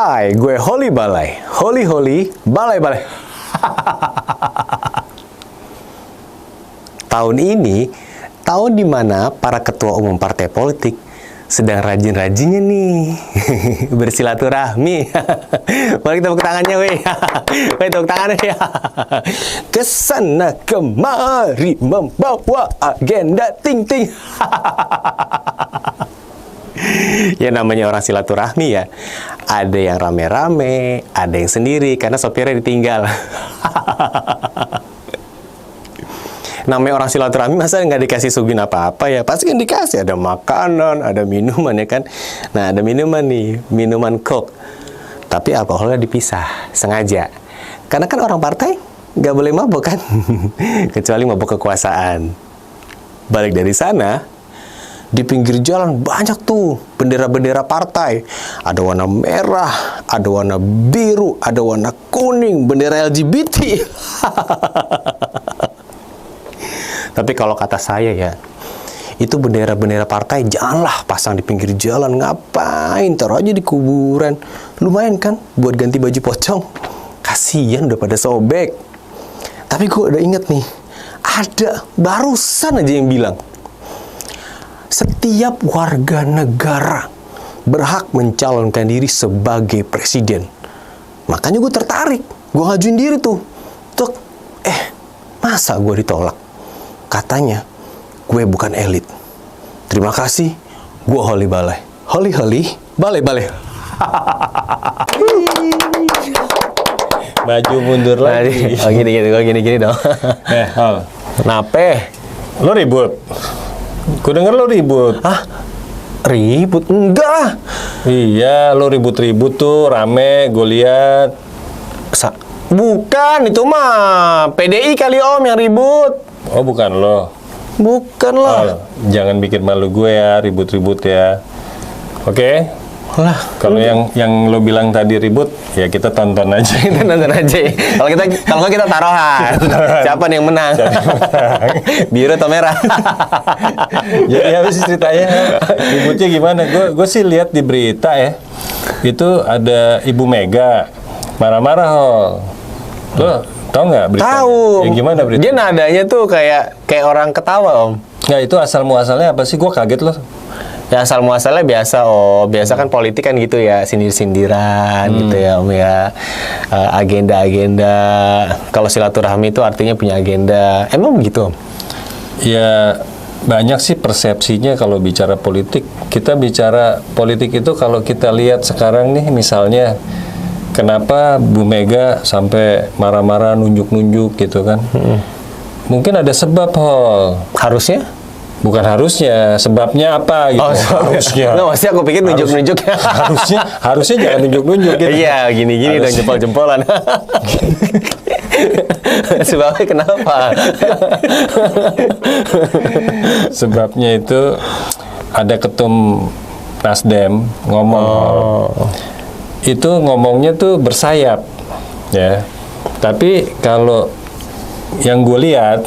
Hai, gue Holly Balai. Holly, balai. Tahun ini, tahun dimana para ketua umum partai politik sedang rajin-rajinnya nih bersilaturahmi. Mari tepuk tangannya, weh. Mari tepuk tangannya ya. Kesana kemari membawa agenda ting-ting. Ya namanya orang silaturahmi ya. Ada yang rame-rame, ada yang sendiri karena sopirnya ditinggal. Namanya orang silaturahmi masa nggak dikasih suguhin apa-apa ya? Pasti kan dikasih, ada makanan, ada minuman ya kan. Nah ada minuman nih, minuman Coke. Tapi alkoholnya dipisah, sengaja. Karena kan orang partai nggak boleh mabuk kan. Kecuali mabuk kekuasaan. Balik dari sana, di pinggir jalan banyak tuh bendera-bendera partai. Ada warna merah, ada warna biru, ada warna kuning, bendera LGBT. Tapi kalau kata saya ya, itu bendera-bendera partai janganlah pasang di pinggir jalan. Ngapain? Taruh aja di kuburan. Lumayan kan buat ganti baju pocong. Kasian udah pada sobek. Tapi gue udah inget nih, ada barusan aja yang bilang, setiap warga negara berhak mencalonkan diri sebagai presiden. Makanya gue tertarik, gue ngajuin diri tuh. Masa gue ditolak? Katanya gue bukan elit. Terima kasih, gue Holly Balai. Holly, balai. Maju mundur lagi. Oh gini dong. Hal. Kenapa? Lo ribut? Ku denger lo ribut. Ah, ribut? Enggak lah. Iya, lo ribut-ribut tuh, rame, gue lihat. Bukan, itu mah PDI kali om yang ribut. Oh, bukan lo? Bukan lah. Oh, jangan bikin malu gue ya, ribut-ribut ya. Oke? Lah, kalau yang lo bilang tadi ribut, ya kita tonton aja. Kita nonton aja. Kalau kita taruhan. Siapa nih yang menang? Biru atau merah? Jadi habis ceritanya ributnya gimana? Gue sih lihat di berita ya. Itu ada Ibu Mega marah-marah. Lo tahu nggak berita? Tahu. Ya, gimana berita? Dia nadanya tuh kayak orang ketawa om. Nggak, itu asal muasalnya apa sih? Gue kaget loh. Ya asal muasalnya biasa om. Biasa kan politik kan gitu ya, sindir-sindiran gitu ya om ya. Agenda-agenda. Kalau silaturahmi itu artinya punya agenda. Emang begitu om? Ya banyak sih persepsinya kalau bicara politik. Kita bicara politik itu kalau kita lihat sekarang nih misalnya, kenapa Bu Mega sampai marah-marah, nunjuk-nunjuk gitu kan? Mungkin ada sebab, Hol. Harusnya? Bukan harusnya, sebabnya apa gitu. Oh, harusnya. Nggak, maksudnya aku pikir nunjuk-nunjuk. harusnya jangan nunjuk-nunjuk gitu. Iya, gini-gini dong, jempol-jempolan. Sebabnya kenapa? Sebabnya itu ada ketum Nasdem ngomong. Itu ngomongnya tuh bersayap, ya. Tapi kalau yang gue lihat,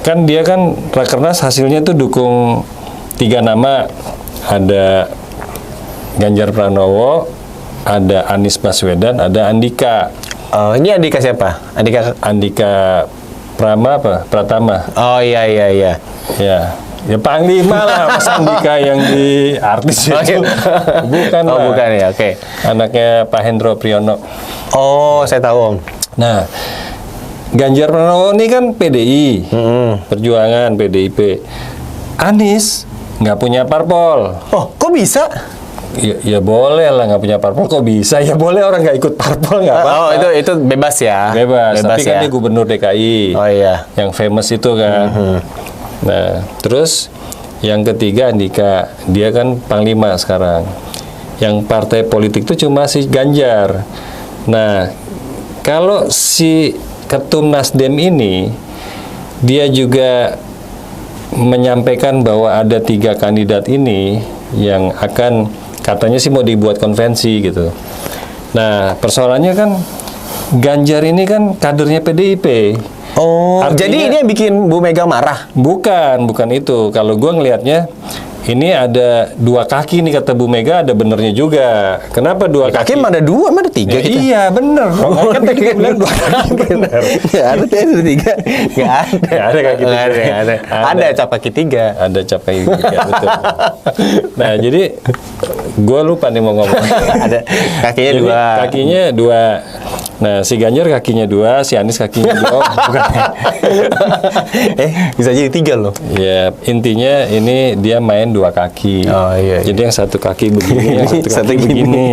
kan dia kan Rakernas hasilnya tuh dukung 3 nama. Ada Ganjar Pranowo, ada Anies Baswedan, ada Andika. Oh, ini Andika siapa? Andika Pratama. Oh iya. Ya, Panglima lah, Mas Andika yang di artis itu. Bukan lah. Bukan ya, oke. Anaknya Pak Hendro Priyono. Oh, saya tahu om. Nah, Ganjar Pranowo ini kan PDI, Perjuangan, PDIP. Anies nggak punya parpol. Oh, kok bisa? Ya boleh lah nggak punya parpol, kok bisa? Ya boleh, orang nggak ikut parpol nggak apa-apa. Oh, itu bebas ya? Bebas, tapi kan ya? dia gubernur DKI. Oh iya. Yang famous itu kan. Nah, terus yang ketiga Andika, dia kan Panglima sekarang. Yang partai politik itu cuma si Ganjar. Nah, kalau si ketum Nasdem ini, dia juga menyampaikan bahwa ada 3 kandidat ini yang akan katanya sih mau dibuat konvensi gitu. Nah, persoalannya kan Ganjar ini kan kadernya PDIP. Oh, artinya, jadi ini yang bikin Bu Mega marah? Bukan itu. Kalau gue ngelihatnya ini ada 2 kaki nih kata Bu Mega, ada benernya juga. Kenapa 2 Kaki kaki? ada 2, ada 3 Ya, kita. iya bener. Kan tadi dia bilang 2 kaki bener. Nggak ada, ada 3. Nggak ada. Nggak ada kaki Nggak ada, tiga. nggak ada. Ada cap kaki 3. Ada cap kaki 3, betul. Nah jadi gue lupa nih mau ngomong. Ada kakinya Jadi 2. kakinya 2. Nah si Ganjar kakinya 2, si Anies kakinya 2. Bukan. Bisa jadi 3 loh. Ya intinya ini dia main 2 kaki. Oh, iya, iya. Jadi yang satu kaki begini, yang satu Satu kaki gini. begini.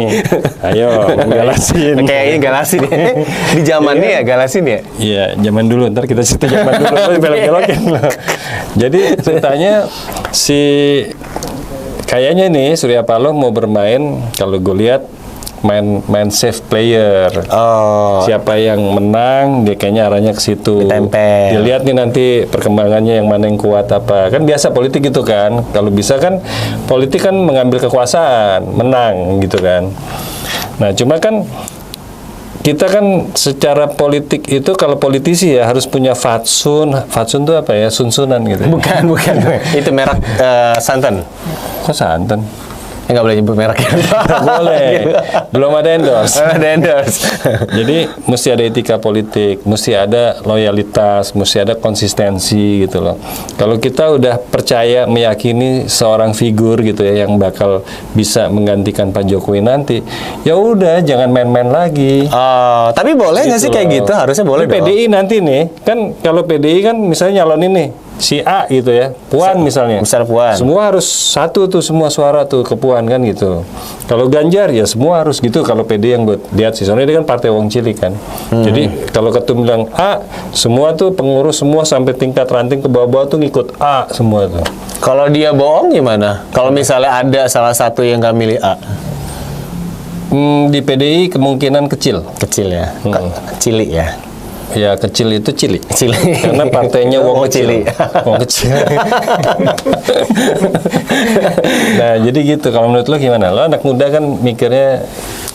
Ayo galasin. Kayak ini galasin ya. Di zamannya ya galasin ya. Iya, zaman dulu. Ntar kita cerita zaman dulu. Belok-belokin loh. Jadi ceritanya si kayaknya nih Surya Paloh mau bermain, kalau gue lihat main safe player. Oh. Siapa yang menang, dia kayaknya arahnya ke situ. Ditempel. Dilihat nih nanti perkembangannya yang mana yang kuat apa. Kan biasa politik gitu kan. Kalau bisa kan politik kan mengambil kekuasaan, menang gitu kan. Nah, cuma kan kita kan secara politik itu kalau politisi ya harus punya fatsun. Fatsun itu apa ya? Sunsunan gitu. Bukan. Itu merek santan. Kok santan? Nggak boleh nyebut mereknya. Nggak boleh. Belum ada endorse. Ada endorse. Jadi mesti ada etika politik, mesti ada loyalitas, mesti ada konsistensi gitu loh. Kalau kita udah percaya, meyakini seorang figur gitu ya yang bakal bisa menggantikan Pak Jokowi nanti, ya udah jangan main-main lagi. Oh, tapi boleh nggak sih kayak loh. gitu? Harusnya boleh Tapi dong. PDI nanti nih, kan kalau PDI kan misalnya nyalonin nih si A gitu ya, Puan misalnya. Misal Puan. Semua harus satu tuh, semua suara tuh ke Puan kan gitu. Kalau Ganjar ya semua harus gitu. Kalau PD yang buat lihat sih, soalnya dia kan partai wong cilik kan. Jadi kalau ketum bilang A, semua tuh pengurus semua sampai tingkat ranting ke bawah-bawah tuh ngikut A semua tuh. Kalau dia bohong gimana? Kalau misalnya ada salah satu yang nggak milih A, Di PDI kemungkinan kecil. kecil ya, Hmm. cilik ya. Ya kecil itu cilik. Cilik. Karena partainya wong Wong kecil. cilik. Wong kecil. Nah, jadi gitu. Kalau menurut lo gimana? Lo anak muda kan mikirnya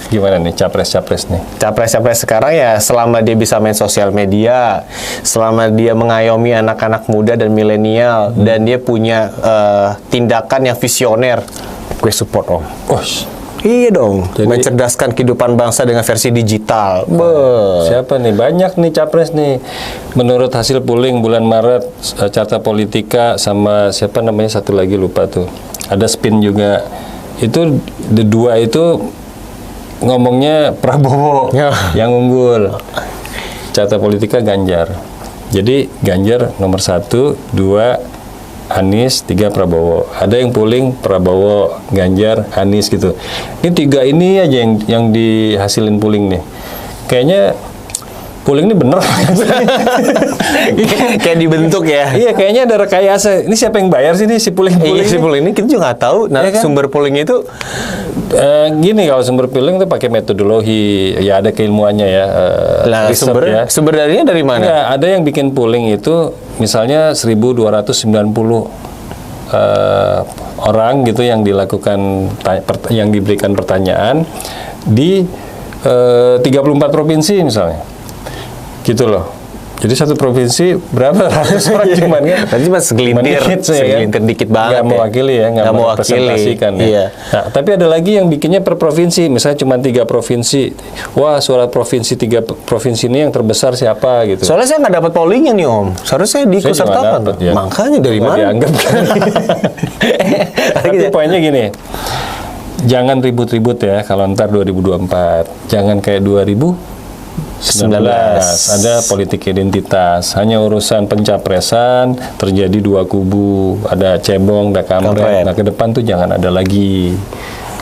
gimana nih capres-capres nih? Capres-capres sekarang ya selama dia bisa main sosial media, selama dia mengayomi anak-anak muda dan milenial, dan dia punya tindakan yang visioner, gue support om. Iya dong, Jadi- mencerdaskan kehidupan bangsa dengan versi digital. Siapa nih? Banyak nih capres nih. Menurut hasil polling bulan Maret, Carta Politika sama siapa namanya satu lagi lupa tuh. Ada Spin juga. Itu dua itu ngomongnya Prabowo Ya. yang unggul. Carta Politika Ganjar. Jadi Ganjar nomor 1, 2 Anies, 3 Prabowo. Ada yang polling Prabowo, Ganjar, Anies gitu. Ini 3 ini aja yang dihasilin polling nih. Kayaknya polling ini bener. Kayak dibentuk ya. Iya, kayaknya ada rekayasa. Ini siapa yang bayar sih nih si polling? Iya sih polling ini kita juga nggak tahu. Nah, Iya kan? sumber polling itu Gini, kalau sumber polling itu pakai metodologi, ya ada keilmuannya ya. Riset ya. sumber darinya dari mana? Enggak, ada yang bikin polling itu misalnya 1.290 orang gitu yang dilakukan yang diberikan pertanyaan di 34 provinsi misalnya. Gitu loh. Jadi satu provinsi berapa ratus orang cuman kan? Tadi cuma segelintir, segelintir dikit banget. Nggak mewakili ya, nggak merepresentasikan ya. Iya. Nah, tapi ada lagi yang bikinnya per provinsi, misalnya cuma 3 provinsi. Wah, suara provinsi 3 provinsi ini yang terbesar siapa gitu. Soalnya saya nggak dapat pollingnya nih om. Seharusnya saya Saya juga diikutsertakan. nggak dapet, ya. Makanya dari Nggak mana? dianggap kan. Tapi poinnya gini, jangan ribut-ribut ya kalau ntar 2024. Jangan kayak 2019. Ada politik identitas. Hanya urusan pencapresan terjadi 2 kubu. Ada cebong, ada kampret. Kampret. Nah ke depan tuh jangan ada lagi.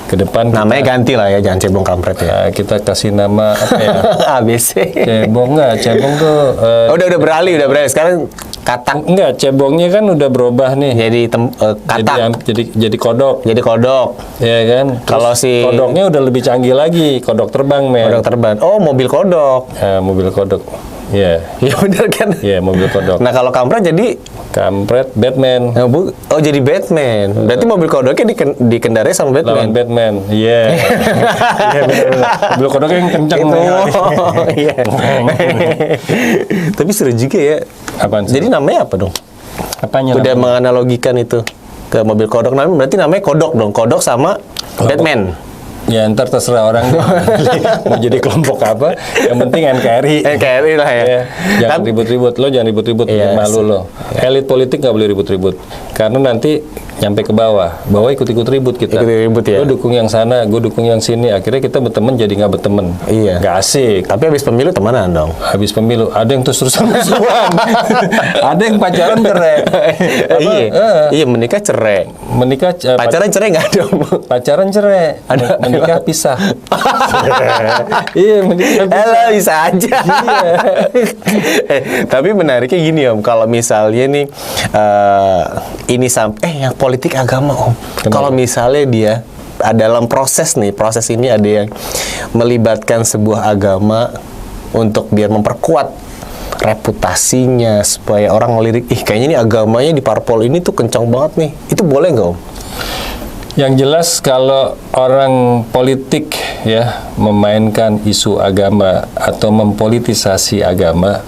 Ke depan Namanya ganti lah ya, jangan cebong kampret ya. kita kasih nama apa ya? ABC. Cebong nggak? Cebong tuh Oh, udah beralih. Sekarang katak enggak, cebongnya kan udah berubah nih. jadi katak. Jadi kodok. Jadi kodok. Ya kan? Terus Kalau si- kodoknya udah lebih canggih lagi, kodok terbang, men. Kodok terbang. Oh, mobil kodok. Mobil kodok. Ya. Ya benar kan? Ya, mobil kodok. Nah, kalau kampret jadi Kampret Batman. oh jadi Batman. Berarti mobil kodoknya dikendarai sama Lawan Batman. Batman. Iya. Iya, benar-benar. Mobil kodoknya yang kencang. Oh, iya. Tapi seru juga ya. Apaan sih? Jadi namanya apa dong? Apanya Udah namanya? menganalogikan itu. ke mobil kodok, namanya kodok dong, kodok sama Batman. Ya ntar terserah orang mau jadi kelompok apa, yang penting NKRI. NKRI lah ya. Jangan ribut-ribut, lo jangan ribut-ribut, malu lo. Elit politik nggak boleh ribut-ribut, karena nanti nyampe ke bawah ikut-ikut ribut kita. Ikut ribut ya. Lo dukung yang sana, gue dukung yang sini, akhirnya kita berteman jadi nggak berteman. Iya. Nggak asik. Tapi habis pemilu temenan dong. Habis pemilu ada yang terus-terusan musuhan, ada yang pacaran cerai. Iya, menikah cerai. Menikah Pacaran cerai nggak dong? pacaran cerai. Menikah pisah. Iya, menikah pisah. Bisa aja. Tapi menariknya gini Om, kalau misalnya nih ini sampai yang politik agama Om. Kalau misalnya dia dalam proses ini ada yang melibatkan sebuah agama untuk biar memperkuat reputasinya supaya orang ngelirik, kayaknya ini agamanya di parpol ini tuh kencang banget nih. Itu boleh nggak Om? Yang jelas kalau orang politik ya memainkan isu agama atau mempolitisasi agama,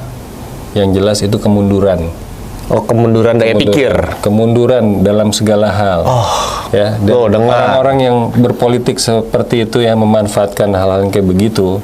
yang jelas itu kemunduran. Kemunduran daya pikir. Kemunduran dalam segala hal. Ya, dan orang-orang yang berpolitik seperti itu yang memanfaatkan hal-hal yang kayak begitu,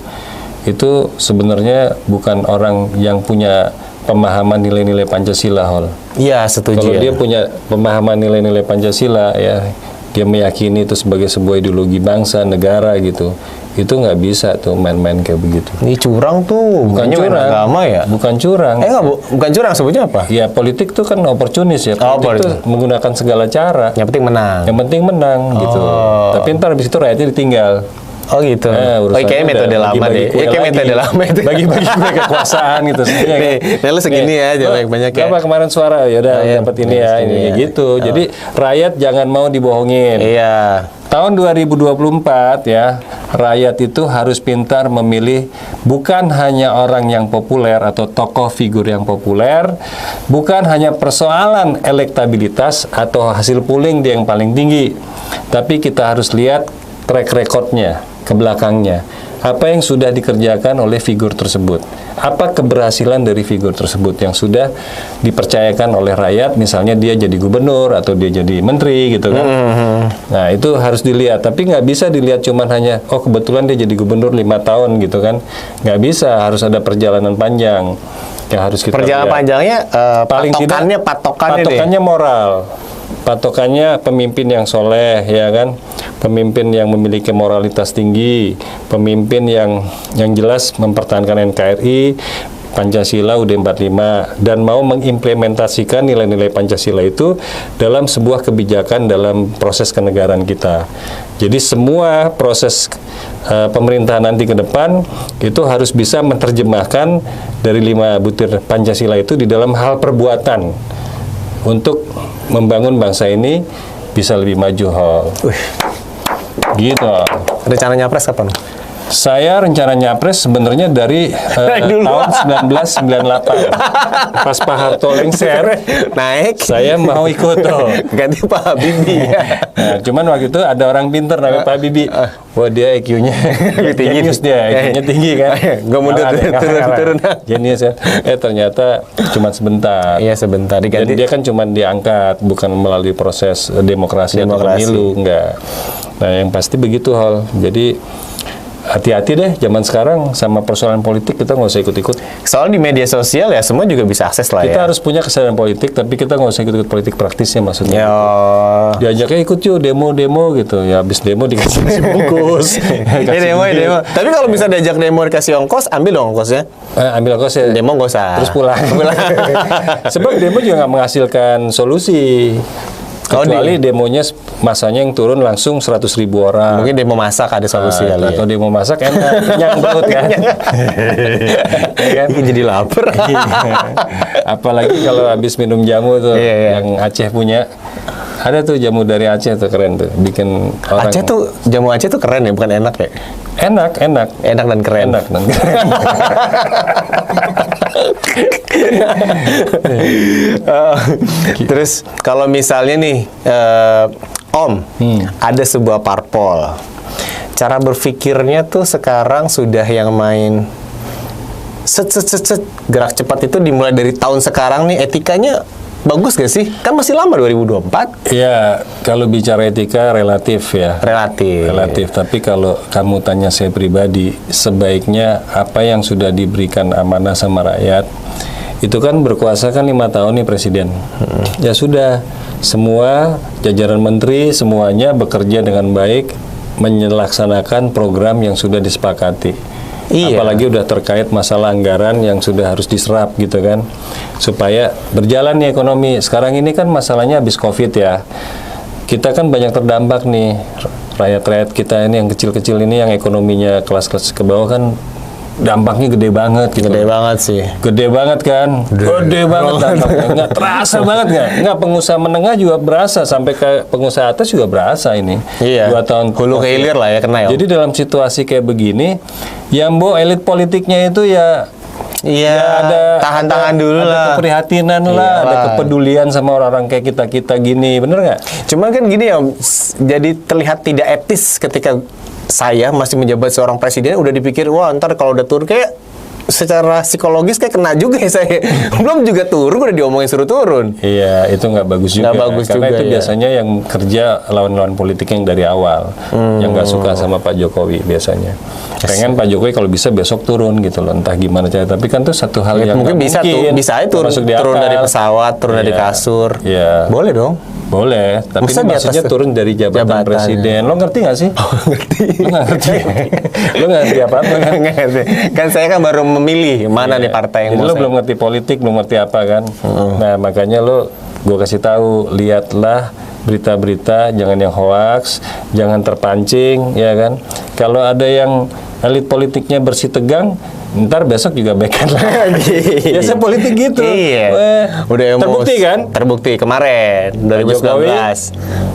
itu sebenarnya bukan orang yang punya pemahaman nilai-nilai Pancasila, Hol. Iya, setuju. Kalau dia punya pemahaman nilai-nilai Pancasila, ya dia meyakini itu sebagai sebuah ideologi bangsa, negara gitu. Itu nggak bisa tuh main-main kayak begitu. Ini curang tuh, bukan curang. Agama ya? Bukan curang. Bukan curang, sebutnya apa? Ya politik tuh kan oportunis ya. Politik tuh menggunakan segala cara. Yang penting menang. Yang penting menang gitu. Tapi ntar habis itu rakyatnya ditinggal. Oh gitu. Kayaknya metode lama deh. Kayak metode lama itu. Bagi-bagi kekuasaan gitu. Nih lu segini aja banyak ya. Apa kemarin suara ya udah dapat ini ya, ini gitu. Jadi rakyat jangan mau dibohongin. Iya. Tahun 2024 ya, rakyat itu harus pintar memilih bukan hanya orang yang populer atau tokoh figur yang populer, bukan hanya persoalan elektabilitas atau hasil polling dia yang paling tinggi, tapi kita harus lihat track recordnya ke belakangnya. Apa yang sudah dikerjakan oleh figur tersebut? Apa keberhasilan dari figur tersebut yang sudah dipercayakan oleh rakyat? Misalnya dia jadi gubernur atau dia jadi menteri gitu kan. Nah itu harus dilihat. Tapi nggak bisa dilihat cuman hanya kebetulan dia jadi gubernur 5 tahun gitu kan. Nggak bisa, harus ada perjalanan panjang yang harus kita perjalanan lihat. Panjangnya paling patokannya moral. Patokannya pemimpin yang soleh, ya kan, pemimpin yang memiliki moralitas tinggi, pemimpin yang jelas mempertahankan NKRI, Pancasila, UUD 45, dan mau mengimplementasikan nilai-nilai Pancasila itu dalam sebuah kebijakan dalam proses kenegaraan kita. Jadi semua proses pemerintahan nanti ke depan itu harus bisa menerjemahkan dari 5 butir Pancasila itu di dalam hal perbuatan untuk membangun bangsa ini bisa lebih maju, Hol. Gitu. Rencana nyapres kapan? Saya rencana nyapres sebenarnya dari tahun 1998. Pas Pak Harto lengser, naik. Saya mau ikut tuh. Ganti Pak Habibie. Nah, cuman waktu itu ada orang pinter namanya Pak Habibie. Wah, dia IQ-nya genius dia, IQ-nya tinggi kan. Gue mundur turun. Genius ya. Ternyata cuma sebentar. Iya, sebentar diganti. Dan dia kan cuma diangkat, bukan melalui proses demokrasi. Atau pemilu, enggak. Nah, yang pasti begitu, Hol. Jadi hati-hati deh zaman sekarang sama persoalan politik, kita nggak usah ikut-ikut. Soalnya di media sosial ya semua juga bisa akses lah kita harus punya kesadaran politik, tapi kita nggak usah ikut-ikut politik praktisnya maksudnya. Diajaknya ikut yuk demo-demo gitu, ya habis demo dikasih bungkus. demo. Tapi kalau bisa diajak demo dikasih ongkos, ambil dong ongkosnya. Ambil ongkos ya. Demo nggak usah. Terus pulang. Sebab demo juga nggak menghasilkan solusi. Kecuali demonya masanya yang turun langsung 100.000 orang. Mungkin demo masak ada solusi kali ya. Atau demo masak enak, kenyang perut kan. Jadi lapar. Apalagi kalau habis minum jamu tuh yang Aceh punya. Ada tuh jamu dari Aceh tuh keren tuh, bikin orang. Aceh tuh jamu Aceh tuh keren ya, bukan enak ya? Enak dan keren. Terus kalau misalnya nih Om, ada sebuah parpol, cara berpikirnya tuh sekarang sudah yang main set gerak cepat itu dimulai dari tahun sekarang nih, etikanya Bagus gak sih? Kan masih lama 2024. Ya, kalau bicara etika relatif ya. Relatif. Tapi kalau kamu tanya saya pribadi, sebaiknya apa yang sudah diberikan amanah sama rakyat, itu kan berkuasa kan 5 tahun nih presiden. Ya sudah, semua jajaran menteri semuanya bekerja dengan baik, menyelaksanakan program yang sudah disepakati. Iya. Apalagi udah terkait masalah anggaran yang sudah harus diserap gitu kan, supaya berjalan nih ekonomi. Sekarang ini kan masalahnya habis COVID ya, kita kan banyak terdampak nih, rakyat-rakyat kita ini yang kecil-kecil ini yang ekonominya kelas-kelas ke bawah kan dampaknya gede banget gitu. Gede banget sih. Gede banget kan? Gede banget dampaknya. Nggak terasa banget nggak? Nggak, pengusaha menengah juga berasa, sampai ke pengusaha atas juga berasa ini. Iya. 2 tahun hulu ke hilir lah ya kena ya. Jadi dalam situasi kayak begini, ya mbok elit politiknya itu ya Iya, tahan-tahan dulu ada lah. keprihatinan lah, ada Iyalah. kepedulian sama orang-orang kayak kita-kita gini, bener nggak? Cuman kan gini ya, jadi terlihat tidak etis ketika saya masih menjabat seorang presiden udah dipikir, wah ntar kalau udah turun kayak secara psikologis kayak kena juga ya saya. Belum juga turun udah diomongin suruh turun. Iya, itu nggak bagus juga. Nggak bagus karena juga, itu ya. biasanya yang kerja lawan-lawan politik yang dari awal, yang nggak suka sama Pak Jokowi biasanya. Pengen Pak Jokowi kalau bisa besok turun gitu loh, entah gimana cara. Tapi kan itu satu hal yang Mungkin nggak bisa tuh, bisa aja turun, termasuk di turun akal. dari pesawat, turun dari Iya. kasur. Iya. Boleh dong. Boleh, tapi Masa ini di maksudnya atas turun dari jabatan jabatannya. presiden. Lo ngerti nggak sih? Ngerti. Lo nggak ngerti? Lo nggak ngerti apa-apa kan? Nggak ngerti. Kan saya kan baru memilih mana nih partai yang Jadi mau lo saya. belum ngerti politik, belum ngerti apa kan? Nah, makanya lo, gue kasih tahu, lihatlah berita-berita, jangan yang hoax, jangan terpancing, ya kan? Kalau ada yang elit politiknya bersih tegang, ntar besok juga baikan lagi. Biasa politik gitu. Iya. Udah terbukti kan? Terbukti kemarin 2019.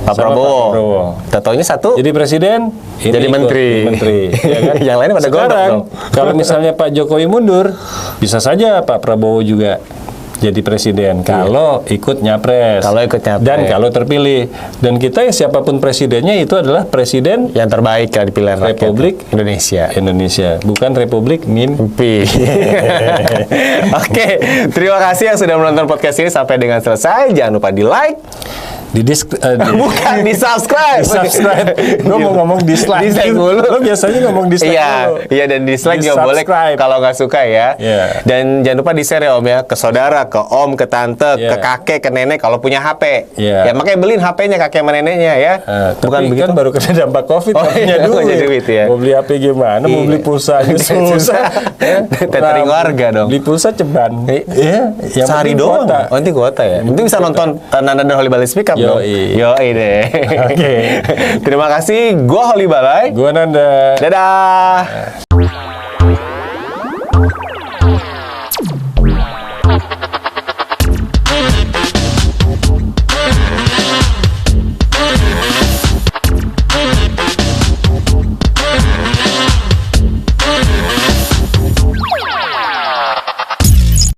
Pak sama Prabowo. Pak Prabowo. Tatonya satu. Jadi presiden, ini Jadi ikut menteri. ya kan? Yang lainnya pada gondok Sekarang, dong. kalau misalnya Pak Jokowi mundur, bisa saja Pak Prabowo juga jadi presiden kalau ikut nyapres. Kalau ikut nyapres. Dan kalau terpilih. Dan kita siapapun presidennya itu adalah presiden Yang terbaik kan dipilih rakyat Republik Indonesia. Indonesia, bukan Republik Mimpi. Oke, terima kasih yang sudah menonton podcast ini sampai dengan selesai. Jangan lupa di like, bukan di subscribe. subscribe. Gue mau ngomong dislike. Dislike dulu. Lo biasanya ngomong dislike Iya, dulu. iya, dan dislike juga boleh Di-subscribe. kalau nggak suka ya. Iya. Dan jangan lupa di-share ya Om ya, ke saudara, ke om, ke tante, Iya. ke kakek, ke nenek kalau punya HP. Iya. Ya makanya beliin HP-nya kakek sama neneknya ya. Bukan kan baru kena dampak COVID, Oh, punya iya, duit. punya duit, ya. Mau beli HP gimana? Mau beli pulsa aja susah. Tethering warga dong. Beli pulsa ceban. Iya, yang Sehari penting doang. kuota. Oh, nanti kuota ya. Nanti bisa nonton Nanda dan Holy Balai Speak Up dong. Yoi. Deh. Oke. Terima kasih. Gua Holy Balai. Gua Nanda. Dadah.